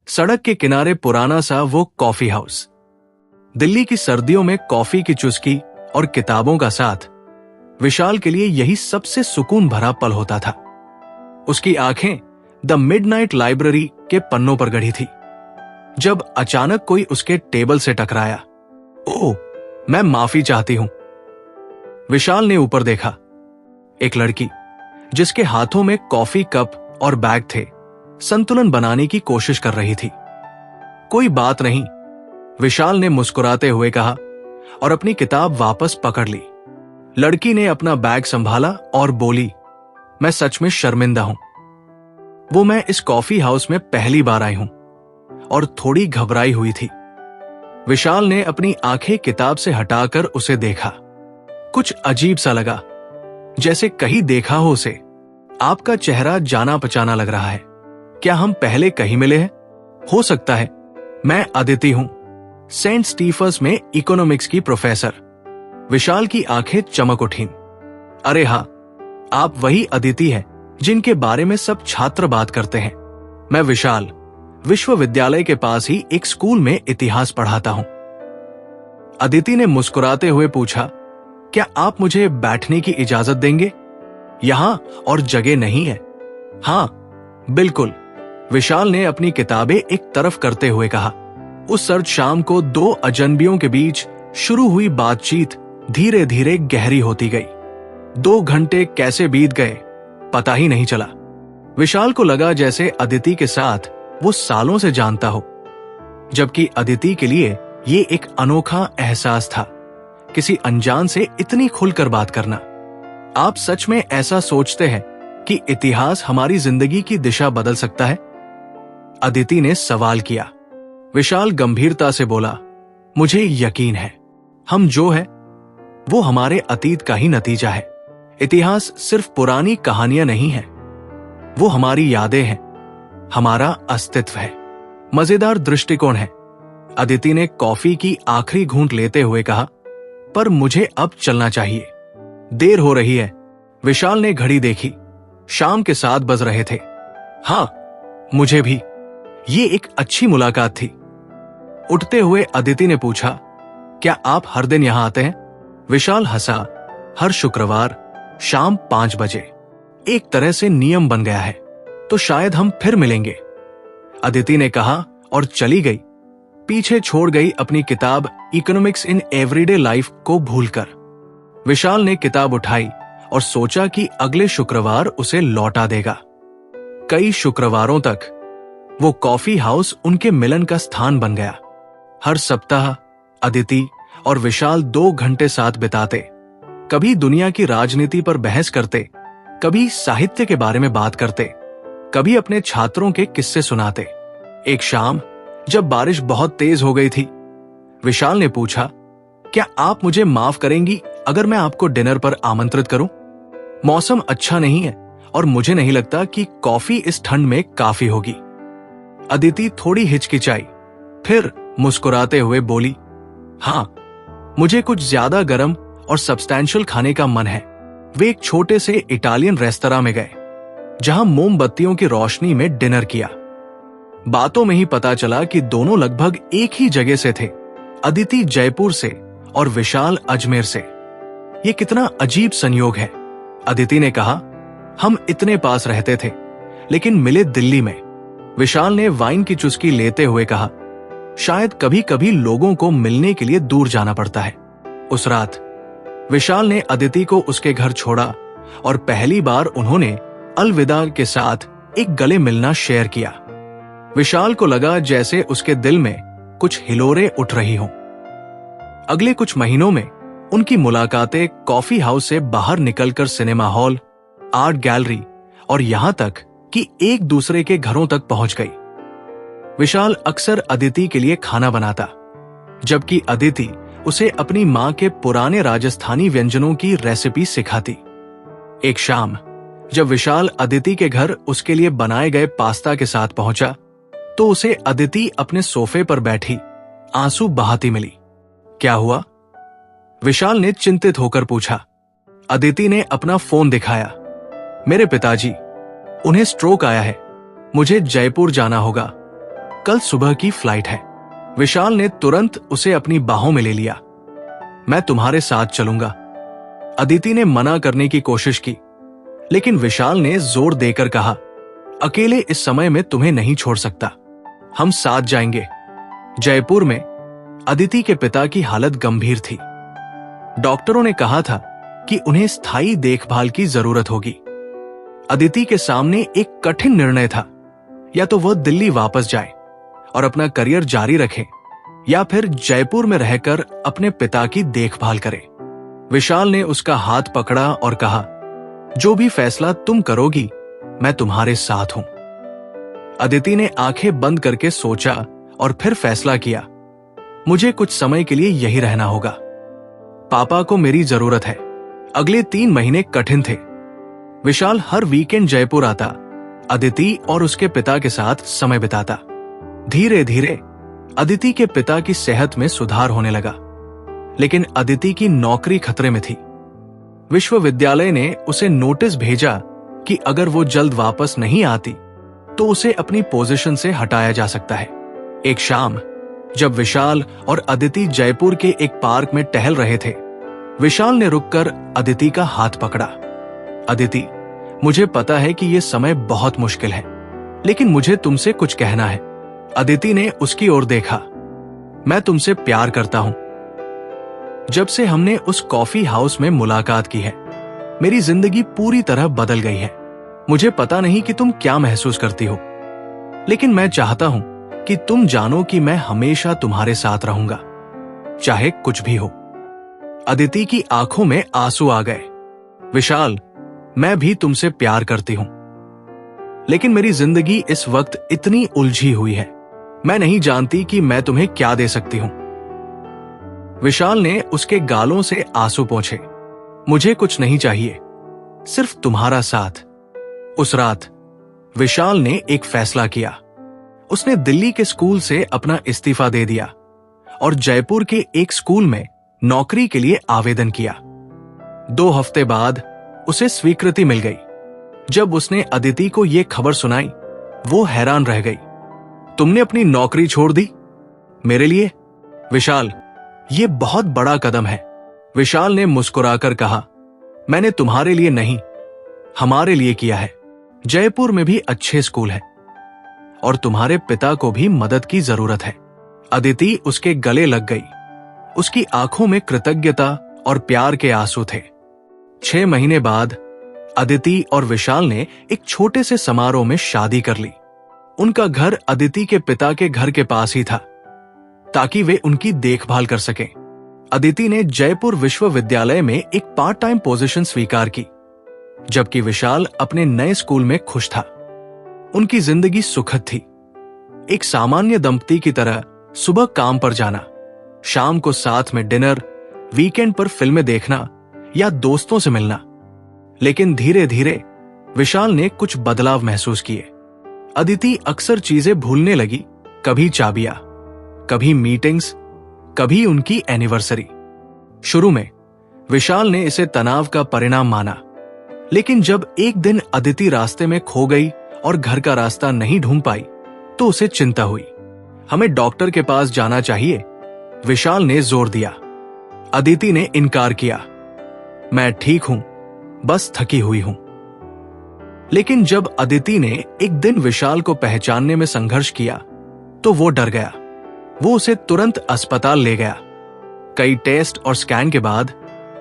सड़क के किनारे पुराना सा वो कॉफी हाउस। दिल्ली की सर्दियों में कॉफी की चुस्की और किताबों का साथ विशाल के लिए यही सबसे सुकून भरा पल होता था। उसकी आंखें द मिडनाइट लाइब्रेरी के पन्नों पर गड़ी थी जब अचानक कोई उसके टेबल से टकराया। ओह, मैं माफी चाहती हूं। विशाल ने ऊपर देखा। एक लड़की जिसके हाथों में कॉफी कप और बैग थे, संतुलन बनाने की कोशिश कर रही थी। कोई बात नहीं, विशाल ने मुस्कुराते हुए कहा और अपनी किताब वापस पकड़ ली। लड़की ने अपना बैग संभाला और बोली, मैं सच में शर्मिंदा हूं। मैं इस कॉफी हाउस में पहली बार आई हूं और थोड़ी घबराई हुई थी। विशाल ने अपनी आंखें किताब से हटाकर उसे देखा। कुछ अजीब सा लगा, जैसे कहीं देखा हो उसे। आपका चेहरा जाना पहचाना लग रहा है। क्या हम पहले कहीं मिले हैं? हो सकता है। मैं अदिति हूं, सेंट स्टीफंस में इकोनॉमिक्स की प्रोफेसर। विशाल की आंखें चमक उठीं। अरे हाँ, आप वही अदिति हैं जिनके बारे में सब छात्र बात करते हैं। मैं विशाल विश्वविद्यालय के पास ही एक स्कूल में इतिहास पढ़ाता हूं। अदिति ने मुस्कुराते हुए पूछा, क्या आप मुझे बैठने की इजाजत देंगे? यहां और जगह नहीं है। हाँ बिल्कुल, विशाल ने अपनी किताबें एक तरफ करते हुए कहा। उस सर्द शाम को दो अजनबियों के बीच शुरू हुई बातचीत धीरे धीरे गहरी होती गई। 2 घंटे कैसे बीत गए पता ही नहीं चला। विशाल को लगा जैसे अदिति के साथ वो सालों से जानता हो, जबकि अदिति के लिए ये एक अनोखा एहसास था, किसी अनजान से इतनी खुलकर बात करना। आप सच में ऐसा सोचते हैं कि इतिहास हमारी जिंदगी की दिशा बदल सकता है? अदिति ने सवाल किया। विशाल गंभीरता से बोला, मुझे यकीन है, हम जो है वो हमारे अतीत का ही नतीजा है। इतिहास सिर्फ पुरानी कहानियां नहीं है, वो हमारी यादें हैं, हमारा अस्तित्व है। मजेदार दृष्टिकोण है। अदिति ने कॉफी की आखिरी घूंट लेते हुए कहा, पर मुझे अब चलना चाहिए, देर हो रही है। विशाल ने घड़ी देखी। शाम के 7 बज रहे थे। हाँ, मुझे भी। ये एक अच्छी मुलाकात थी। उठते हुए अदिति ने पूछा, क्या आप हर दिन यहां आते हैं? विशाल हंसा। हर शुक्रवार शाम 5 बजे। एक तरह से नियम बन गया है, तो शायद हम फिर मिलेंगे, अदिति ने कहा और चली गई। पीछे छोड़ गई अपनी किताब इकोनॉमिक्स इन एवरीडे लाइफ को भूलकर। विशाल ने किताब उठाई और सोचा कि अगले शुक्रवार उसे लौटा देगा। कई शुक्रवारों तक वो कॉफी हाउस उनके मिलन का स्थान बन गया। हर सप्ताह अदिति और विशाल 2 घंटे साथ बिताते। कभी दुनिया की राजनीति पर बहस करते, कभी साहित्य के बारे में बात करते, कभी अपने छात्रों के किस्से सुनाते। एक शाम जब बारिश बहुत तेज हो गई थी, विशाल ने पूछा, क्या आप मुझे माफ करेंगी अगर मैं आपको डिनर पर आमंत्रित करूं? मौसम अच्छा नहीं है और मुझे नहीं लगता कि कॉफी इस ठंड में काफी होगी। अदिति थोड़ी हिचकिचाई, फिर मुस्कुराते हुए बोली, हाँ, मुझे कुछ ज्यादा गर्म और सब्सटैंशियल खाने का मन है। वे एक छोटे से इटालियन रेस्तरां में गए, जहां मोमबत्तियों की रोशनी में डिनर किया। बातों में ही पता चला कि दोनों लगभग एक ही जगह से थे। अदिति जयपुर से और विशाल अजमेर से। ये कितना अजीब संयोग है, अदिति ने कहा। हम इतने पास रहते थे, लेकिन मिले दिल्ली में। विशाल ने वाइन की चुस्की लेते हुए कहा, शायद कभी कभी लोगों को मिलने के लिए दूर जाना पड़ता है। उस रात विशाल ने अदिति को उसके घर छोड़ा और पहली बार उन्होंने अलविदा के साथ एक गले मिलना शेयर किया। विशाल को लगा जैसे उसके दिल में कुछ हिलोरें उठ रही हों। अगले कुछ महीनों में उनकी मुलाकातें कॉफी हाउस से बाहर निकलकर सिनेमा हॉल, आर्ट गैलरी और यहां तक कि एक दूसरे के घरों तक पहुंच गई। विशाल अक्सर अदिति के लिए खाना बनाता, जबकि अदिति उसे अपनी मां के पुराने राजस्थानी व्यंजनों की रेसिपी सिखाती। एक शाम जब विशाल अदिति के घर उसके लिए बनाए गए पास्ता के साथ पहुंचा, तो उसे अदिति अपने सोफे पर बैठी आंसू बहाती मिली। क्या हुआ? विशाल ने चिंतित होकर पूछा। अदिति ने अपना फोन दिखाया। मेरे पिताजी, उन्हें स्ट्रोक आया है, मुझे जयपुर जाना होगा। कल सुबह की फ्लाइट है। विशाल ने तुरंत उसे अपनी बाहों में ले लिया। मैं तुम्हारे साथ चलूंगा। अदिति ने मना करने की कोशिश की, लेकिन विशाल ने जोर देकर कहा, अकेले इस समय में तुम्हें नहीं छोड़ सकता, हम साथ जाएंगे। जयपुर में अदिति के पिता की हालत गंभीर थी। डॉक्टरों ने कहा था कि उन्हें स्थायी देखभाल की जरूरत होगी। अदिति के सामने एक कठिन निर्णय था, या तो वह दिल्ली वापस जाए और अपना करियर जारी रखे, या फिर जयपुर में रहकर अपने पिता की देखभाल करे। विशाल ने उसका हाथ पकड़ा और कहा, जो भी फैसला तुम करोगी मैं तुम्हारे साथ हूं। अदिति ने आंखें बंद करके सोचा और फिर फैसला किया, मुझे कुछ समय के लिए यही रहना होगा। पापा को मेरी जरूरत है। अगले 3 महीने कठिन थे। विशाल हर वीकेंड जयपुर आता, अदिति और उसके पिता के साथ समय बिताता। धीरे धीरे अदिति के पिता की सेहत में सुधार होने लगा, लेकिन अदिति की नौकरी खतरे में थी। विश्वविद्यालय ने उसे नोटिस भेजा कि अगर वो जल्द वापस नहीं आती तो उसे अपनी पोजीशन से हटाया जा सकता है। एक शाम जब विशाल और अदिति जयपुर के एक पार्क में टहल रहे थे, विशाल ने रुककर अदिति का हाथ पकड़ा। अदिति, मुझे पता है कि यह समय बहुत मुश्किल है, लेकिन मुझे तुमसे कुछ कहना है। अदिति ने उसकी ओर देखा। मैं तुमसे प्यार करता हूं। जब से हमने उस कॉफी हाउस में मुलाकात की है, मेरी जिंदगी पूरी तरह बदल गई है। मुझे पता नहीं कि तुम क्या महसूस करती हो, लेकिन मैं चाहता हूं कि तुम जानो कि मैं हमेशा तुम्हारे साथ रहूंगा, चाहे कुछ भी हो। अदिति की आंखों में आंसू आ गए। विशाल, मैं भी तुमसे प्यार करती हूं, लेकिन मेरी जिंदगी इस वक्त इतनी उलझी हुई है, मैं नहीं जानती कि मैं तुम्हें क्या दे सकती हूं। विशाल ने उसके गालों से आंसू पोंछे। मुझे कुछ नहीं चाहिए, सिर्फ तुम्हारा साथ। उस रात विशाल ने एक फैसला किया। उसने दिल्ली के स्कूल से अपना इस्तीफा दे दिया और जयपुर के एक स्कूल में नौकरी के लिए आवेदन किया। 2 हफ्ते बाद उसे स्वीकृति मिल गई। जब उसने अदिति को यह खबर सुनाई, वो हैरान रह गई। तुमने अपनी नौकरी छोड़ दी? मेरे लिए? विशाल, यह बहुत बड़ा कदम है। विशाल ने मुस्कुराकर कहा, मैंने तुम्हारे लिए नहीं, हमारे लिए किया है। जयपुर में भी अच्छे स्कूल है और तुम्हारे पिता को भी मदद की जरूरत है। अदिति उसके गले लग गई। उसकी आंखों में कृतज्ञता और प्यार के आंसू थे। 6 महीने बाद अदिति और विशाल ने एक छोटे से समारोह में शादी कर ली। उनका घर अदिति के पिता के घर के पास ही था, ताकि वे उनकी देखभाल कर सकें। अदिति ने जयपुर विश्वविद्यालय में एक पार्ट टाइम पोजीशन स्वीकार की, जबकि विशाल अपने नए स्कूल में खुश था। उनकी जिंदगी सुखद थी। एक सामान्य दंपति की तरह सुबह काम पर जाना, शाम को साथ में डिनर, वीकेंड पर फिल्में देखना या दोस्तों से मिलना। लेकिन धीरे धीरे विशाल ने कुछ बदलाव महसूस किए। अदिति अक्सर चीजें भूलने लगी, कभी चाबियां, कभी मीटिंग्स, कभी उनकी एनिवर्सरी। शुरू में विशाल ने इसे तनाव का परिणाम माना, लेकिन जब एक दिन अदिति रास्ते में खो गई और घर का रास्ता नहीं ढूंढ पाई, तो उसे चिंता हुई। हमें डॉक्टर के पास जाना चाहिए, विशाल ने जोर दिया। अदिति ने इनकार किया। मैं ठीक हूं, बस थकी हुई हूं। लेकिन जब अदिति ने एक दिन विशाल को पहचानने में संघर्ष किया, तो वो डर गया। वो उसे तुरंत अस्पताल ले गया। कई टेस्ट और स्कैन के बाद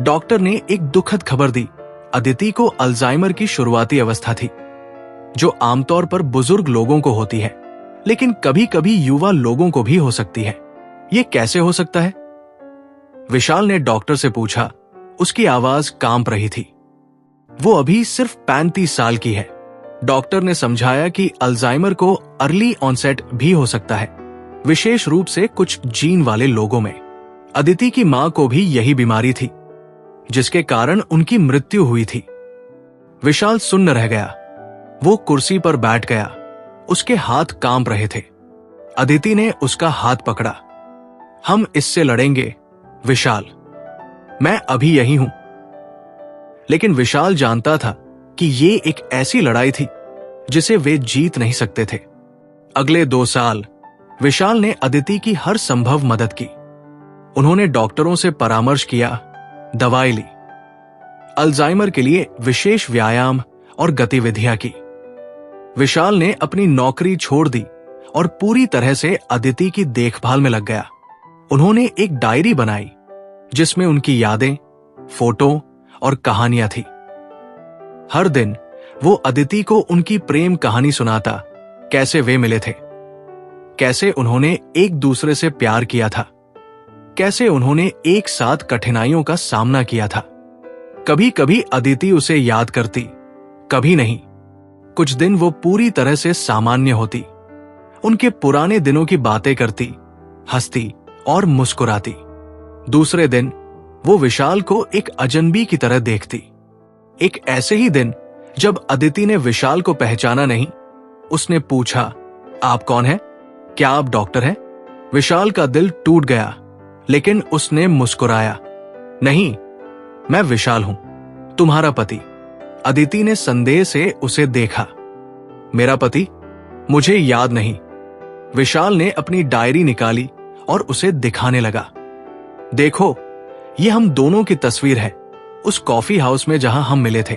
डॉक्टर ने एक दुखद खबर दी। अदिति को अल्जाइमर की शुरुआती अवस्था थी, जो आमतौर पर बुजुर्ग लोगों को होती है, लेकिन कभी कभी युवा लोगों को भी हो सकती है। ये कैसे हो सकता है? विशाल ने डॉक्टर से पूछा। उसकी आवाज कांप रही थी। वो अभी सिर्फ 35 साल की है। डॉक्टर ने समझाया कि अल्जाइमर को अर्ली ऑनसेट भी हो सकता है, विशेष रूप से कुछ जीन वाले लोगों में। अदिति की मां को भी यही बीमारी थी, जिसके कारण उनकी मृत्यु हुई थी। विशाल सुन्न रह गया। वो कुर्सी पर बैठ गया। उसके हाथ कांप रहे थे। अदिति ने उसका हाथ पकड़ा। हम इससे लड़ेंगे विशाल, मैं अभी यही हूं। लेकिन विशाल जानता था कि ये एक ऐसी लड़ाई थी जिसे वे जीत नहीं सकते थे। अगले 2 साल विशाल ने अदिति की हर संभव मदद की। उन्होंने डॉक्टरों से परामर्श किया, दवाई ली, अल्जाइमर के लिए विशेष व्यायाम और गतिविधियां की। विशाल ने अपनी नौकरी छोड़ दी और पूरी तरह से अदिति की देखभाल में लग गया। उन्होंने एक डायरी बनाई जिसमें उनकी यादें, फोटो और कहानियां थी। हर दिन वो अदिति को उनकी प्रेम कहानी सुनाता, कैसे वे मिले थे, कैसे उन्होंने एक दूसरे से प्यार किया था, कैसे उन्होंने एक साथ कठिनाइयों का सामना किया था। कभी कभी अदिति उसे याद करती, कभी नहीं। कुछ दिन वो पूरी तरह से सामान्य होती, उनके पुराने दिनों की बातें करती, हंसती और मुस्कुराती। दूसरे दिन वो विशाल को एक अजनबी की तरह देखती। एक ऐसे ही दिन जब अदिति ने विशाल को पहचाना नहीं, उसने पूछा, आप कौन हैं? क्या आप डॉक्टर हैं? विशाल का दिल टूट गया, लेकिन उसने मुस्कुराया, नहीं, मैं विशाल हूं, तुम्हारा पति। अदिति ने संदेह से उसे देखा। मेरा पति? मुझे याद नहीं। विशाल ने अपनी डायरी निकाली और उसे दिखाने लगा। देखो, ये हम दोनों की तस्वीर है, उस कॉफी हाउस में जहां हम मिले थे,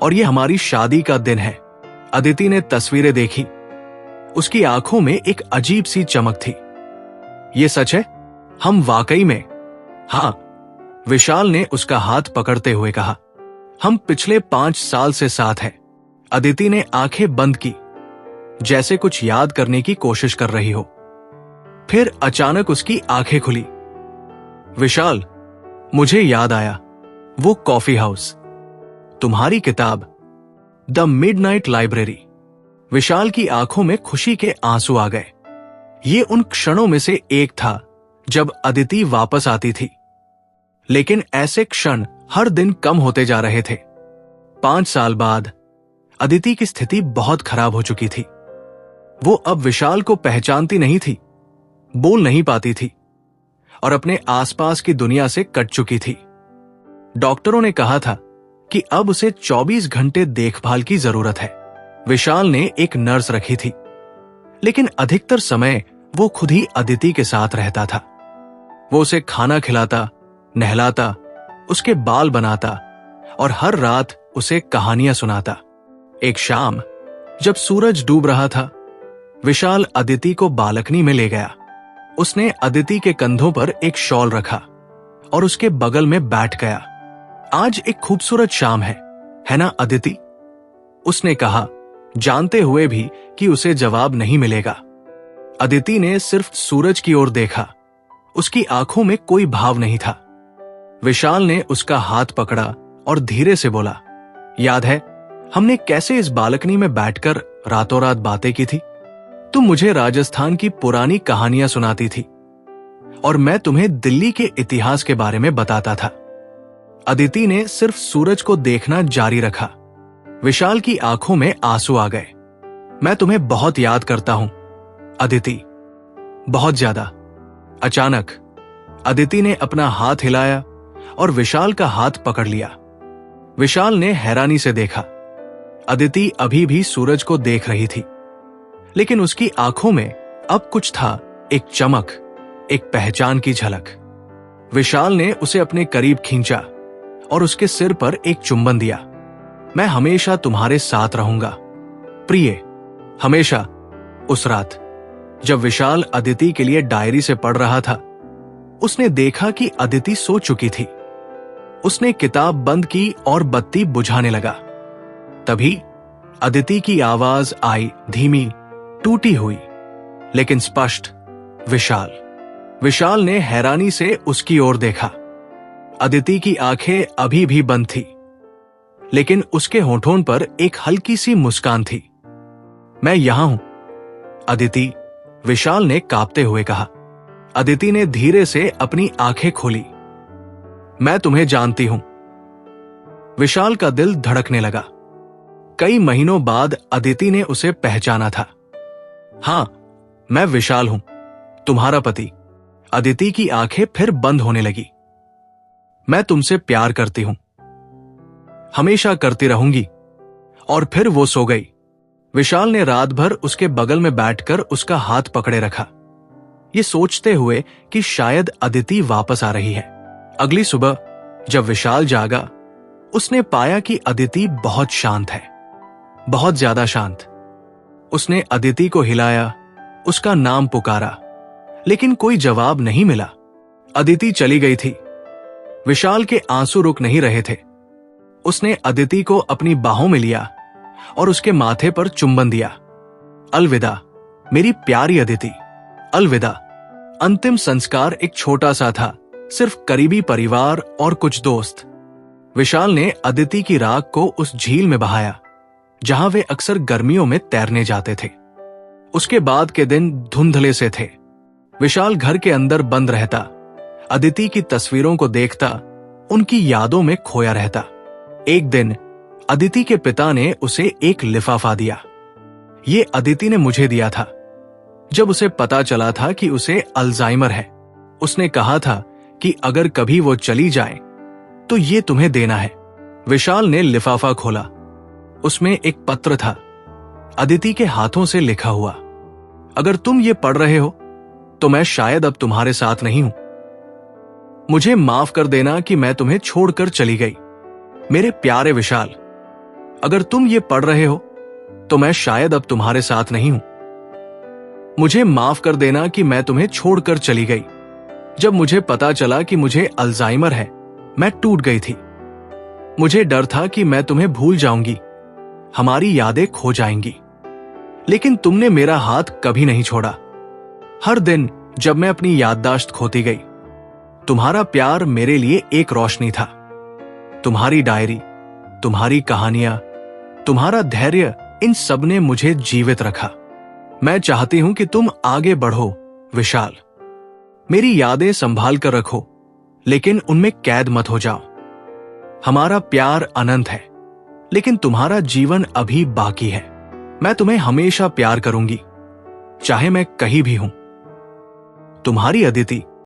और ये हमारी शादी का दिन है। अदिति ने तस्वीरें देखी। उसकी आंखों में एक अजीब सी चमक थी। ये सच है? हम वाकई में? हां, विशाल ने उसका हाथ पकड़ते हुए कहा। हम पिछले 5 साल से साथ हैं। अदिति ने आंखें बंद की, जैसे कुछ याद करने की कोशिश कर रही हो। फिर अचानक उसकी आंखें खुली। विशाल, मुझे याद आया, वो कॉफी हाउस, तुम्हारी किताब द मिडनाइट लाइब्रेरी। विशाल की आंखों में खुशी के आंसू आ गए। ये उन क्षणों में से एक था जब अदिति वापस आती थी। लेकिन ऐसे क्षण हर दिन कम होते जा रहे थे। 5 साल बाद अदिति की स्थिति बहुत खराब हो चुकी थी। वो अब विशाल को पहचानती नहीं थी, बोल नहीं पाती थी और अपने आसपास की दुनिया से कट चुकी थी। डॉक्टरों ने कहा था कि अब उसे 24 घंटे देखभाल की जरूरत है। विशाल ने एक नर्स रखी थी, लेकिन अधिकतर समय वो खुद ही अदिति के साथ रहता था। वो उसे खाना खिलाता, नहलाता, उसके बाल बनाता और हर रात उसे कहानियां सुनाता। एक शाम जब सूरज डूब रहा था, विशाल अदिति को बालकनी में ले गया। उसने अदिति के कंधों पर एक शॉल रखा और उसके बगल में बैठ गया। आज एक खूबसूरत शाम है ना अदिति? उसने कहा, जानते हुए भी कि उसे जवाब नहीं मिलेगा। अदिति ने सिर्फ सूरज की ओर देखा। उसकी आंखों में कोई भाव नहीं था। विशाल ने उसका हाथ पकड़ा और धीरे से बोला, याद है हमने कैसे इस बालकनी में बैठकर रातों रात बातें की थी? तुम मुझे राजस्थान की पुरानी कहानियां सुनाती थी और मैं तुम्हें दिल्ली के इतिहास के बारे में बताता था। अदिति ने सिर्फ सूरज को देखना जारी रखा। विशाल की आंखों में आंसू आ गए। मैं तुम्हें बहुत याद करता हूं अदिति, बहुत ज्यादा। अचानक अदिति ने अपना हाथ हिलाया और विशाल का हाथ पकड़ लिया। विशाल ने हैरानी से देखा। अदिति अभी भी सूरज को देख रही थी, लेकिन उसकी आंखों में अब कुछ था, एक चमक, एक पहचान की झलक। विशाल ने उसे अपने करीब खींचा और उसके सिर पर एक चुंबन दिया। मैं हमेशा तुम्हारे साथ रहूंगा प्रिय, हमेशा। उस रात जब विशाल अदिति के लिए डायरी से पढ़ रहा था, उसने देखा कि अदिति सो चुकी थी। उसने किताब बंद की और बत्ती बुझाने लगा। तभी अदिति की आवाज आई, धीमी, टूटी हुई, लेकिन स्पष्ट, विशाल। विशाल ने हैरानी से उसकी ओर देखा। अदिति की आंखें अभी भी बंद थी, लेकिन उसके होठों पर एक हल्की सी मुस्कान थी। मैं यहां हूं अदिति, विशाल ने कांपते हुए कहा। अदिति ने धीरे से अपनी आंखें खोली। मैं तुम्हें जानती हूं। विशाल का दिल धड़कने लगा। कई महीनों बाद अदिति ने उसे पहचाना था। हां, मैं विशाल हूं, तुम्हारा पति। अदिति की आंखें फिर बंद होने लगी। मैं तुमसे प्यार करती हूं, हमेशा करती रहूंगी। और फिर वो सो गई। विशाल ने रात भर उसके बगल में बैठकर उसका हाथ पकड़े रखा। ये सोचते हुए कि शायद अदिति वापस आ रही है। अगली सुबह जब विशाल जागा, उसने पाया कि अदिति बहुत शांत है, बहुत ज्यादा शांत। उसने अदिति को हिलाया, उसका नाम पुकारा, लेकिन कोई जवाब नहीं मिला। अदिति चली गई थी। विशाल के आंसू रुक नहीं रहे थे। उसने अदिति को अपनी बाहों में लिया और उसके माथे पर चुंबन दिया। अलविदा मेरी प्यारी अदिति, अलविदा। अंतिम संस्कार एक छोटा सा था, सिर्फ करीबी परिवार और कुछ दोस्त। विशाल ने अदिति की राख को उस झील में बहाया जहां वे अक्सर गर्मियों में तैरने जाते थे। उसके बाद के दिन धुंधले से थे। विशाल घर के अंदर बंद रहता, अदिति की तस्वीरों को देखता, उनकी यादों में खोया रहता। एक दिन अदिति के पिता ने उसे एक लिफाफा दिया। ये अदिति ने मुझे दिया था जब उसे पता चला था कि उसे अल्जाइमर है। उसने कहा था कि अगर कभी वो चली जाए तो ये तुम्हें देना है। विशाल ने लिफाफा खोला। उसमें एक पत्र था, अदिति के हाथों से लिखा हुआ। अगर तुम ये पढ़ रहे हो तो मैं शायद अब तुम्हारे साथ नहीं हूं। मुझे माफ कर देना कि मैं तुम्हें छोड़कर चली गई। मेरे प्यारे विशाल, अगर तुम ये पढ़ रहे हो तो मैं शायद अब तुम्हारे साथ नहीं हूं। मुझे माफ कर देना कि मैं तुम्हें छोड़कर चली गई। जब मुझे पता चला कि मुझे अल्जाइमर है, मैं टूट गई थी। मुझे डर था कि मैं तुम्हें भूल जाऊंगी, हमारी यादें खो जाएंगी, लेकिन तुमने मेरा हाथ कभी नहीं छोड़ा। हर दिन जब मैं अपनी याददाश्त खोती गई, तुम्हारा प्यार मेरे लिए एक रोशनी था। तुम्हारी डायरी, तुम्हारी कहानियां, तुम्हारा धैर्य, इन सब ने मुझे जीवित रखा। मैं चाहती हूं कि तुम आगे बढ़ो विशाल। मेरी यादें संभाल कर रखो, लेकिन उनमें कैद मत हो जाओ। हमारा प्यार अनंत है, लेकिन तुम्हारा जीवन अभी बाकी है। मैं तुम्हें हमेशा प्यार करूंगी, चाहे मैं कहीं भी हूं। तुम्हारी अदिति।